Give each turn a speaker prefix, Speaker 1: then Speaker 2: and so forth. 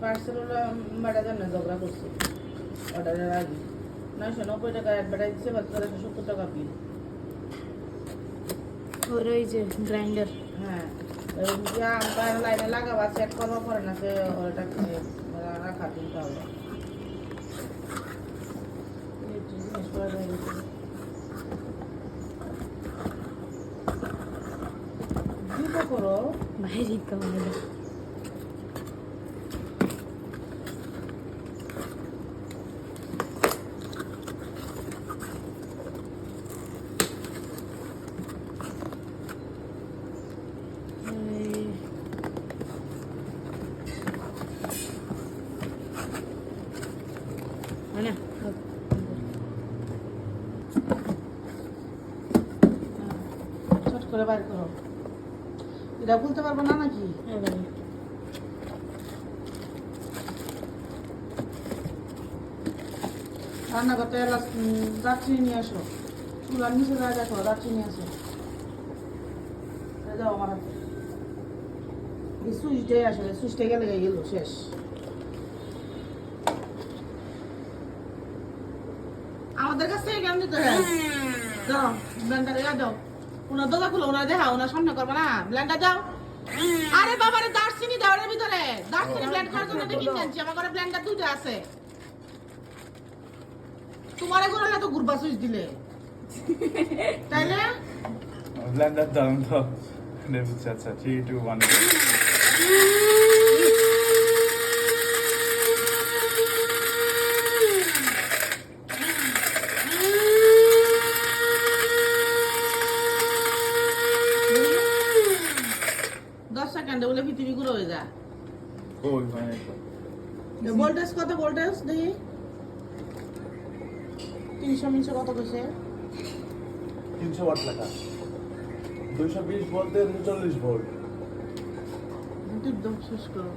Speaker 1: পার্সেলওয়ালা ম্যাডামের না ঝগড়া করছে অর্ডারের আগে 990 টাকা অ্যাডভার্টাইজ দিচ্ছে মাত্র 170 টাকা বিল।
Speaker 2: ওর ওই যে গ্রাইন্ডার
Speaker 1: হ্যাঁ আমরা লাইনে লাগাবা চেক করবো পরে না সে ওটা রাখা কিনতে হবে। জিনিস করে দেয় দুটো করো
Speaker 2: বাইরে কামাই না
Speaker 1: চট করে বাইর করো। এটা বলতে পারবো না নাকি? রান্না করতে দারচিনি নিয়ে আসো, চুলার নিচে যা দেখো দারচিনি আছে যাও আমার হাতে। এই সুইচটাই আসলে সুইচটা গেলে গেল শেষ। আমাদের কাছ থেকে কেন দিতে হয়? যাও ব্লেন্ডারে দাও, ওনার দোকা খুলো, ওনার দেখা ওনার সামনে করবে না, ব্লেন্ডার দাও। আরে বাবারে দারচিনি দাও এর ভিতরে, দারচিনি ব্লেন্ড করার জন্য কিনে আনছি, আমার ঘরে ব্লেন্ডার দুটো আছে। তোমার ঘরে না তো গুরবা সুইচ দিলে তাই না?
Speaker 3: ব্লেন্ডার দাম তো নেবুচ্ছে। আচ্ছা 3 2 1
Speaker 1: 10 সেকেন্ডে বলে পৃথিবী গুলো হয়ে যায়।
Speaker 3: ওই মানে
Speaker 1: ভোল্টেজ কত? ভোল্টেজ দেখি 300 মিনিটে কত কইছে?
Speaker 4: 300 ওয়াট লেখা, 220 ভোল্ট 40 ভোল্ট।
Speaker 1: একদম শেষ করো।